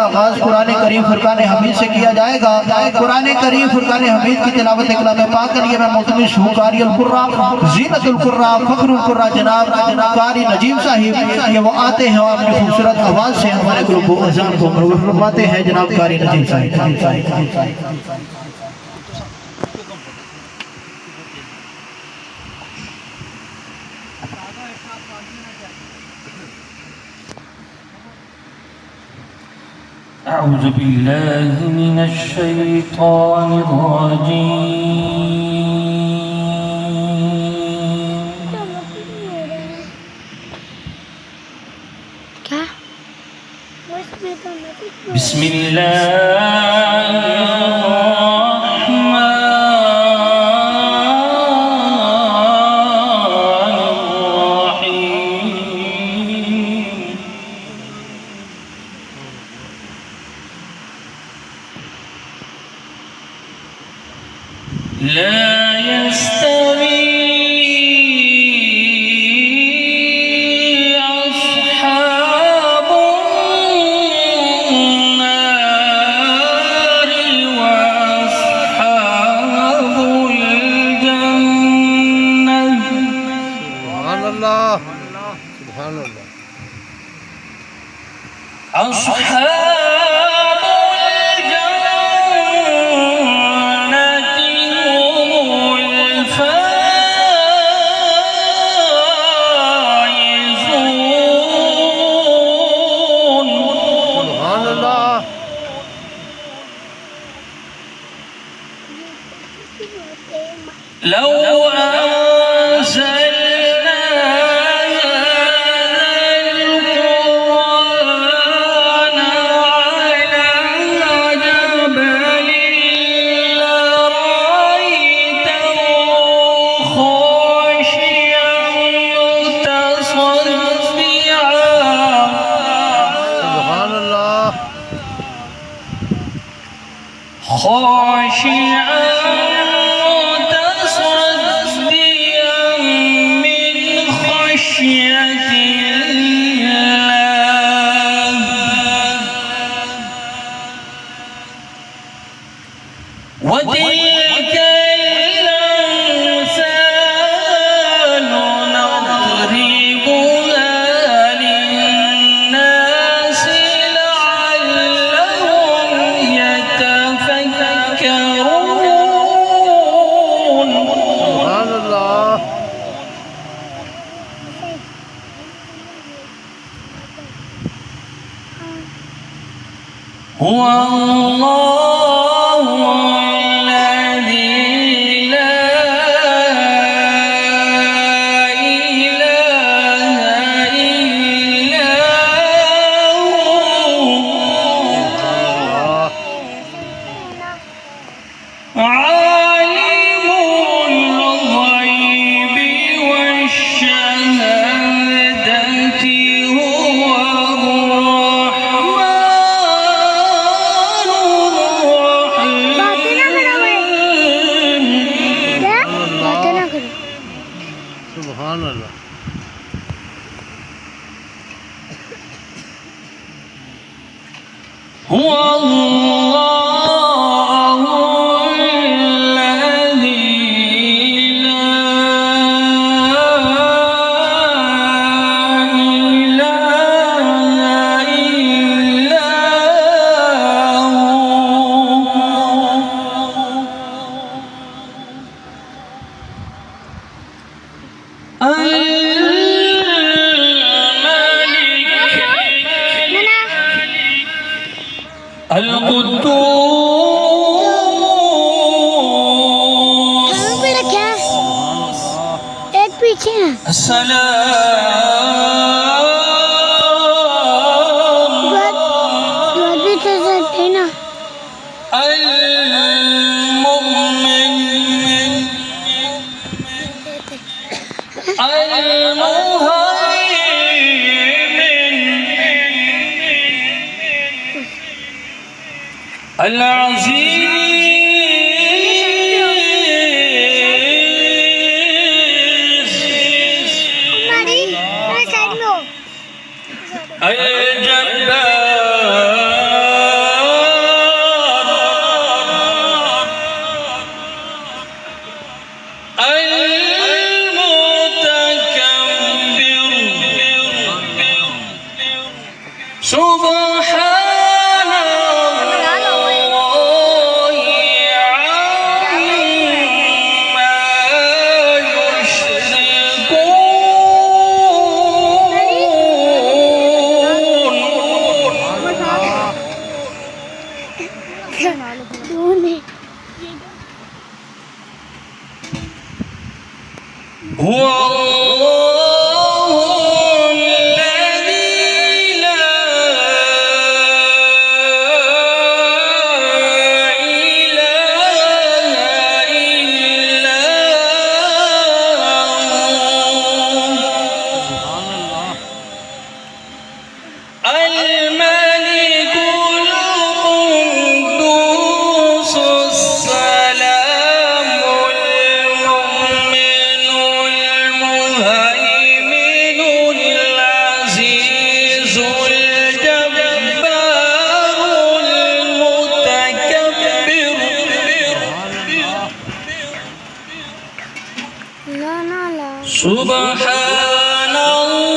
आगाज कुरान करीम फुरकान हमीद से किया जाएगा। कुरान करीम फुरकान हमीद की तिलावत कलाम पाक के लिए मैं मुल्तमिस हूँ कारी अल-कुर्रा ज़ीनतुल कुर्रा फ़ख्रुल कुर्रा जनाब कारी नजीम साहिब कि वो आते हैं और अपनी खूबसूरत आवाज़ से हमारे ग्रुप को अज़ान को फरमाते हैं। जनाब कारी नजीम साहिब। أعوذ بالله من الشيطان الرجيم بسم الله لا يستوي أصحاب النار وأصحاب الجنة. سبحان الله سبحان الله. أصحاب لو أنزلنا هذا القرآن على جبل لرأيته خاشعا متصدعا. سبحان الله. خاشعا وتلك الأمثال نضربها للناس لعلهم يتفكرون. سبحان الله. هو الله الذي لا إله إلا هو عالم الغيب والشهادة هو سبحان الله. هو الله الذي لا إله إلا هو القدوس السلام المؤمن المهيمن العزيز الجبار هو الله الذي لا إله إلا هو الملك القدوس السلام المؤمن المهيمن العزيز الجبار المتكبر سبحان الله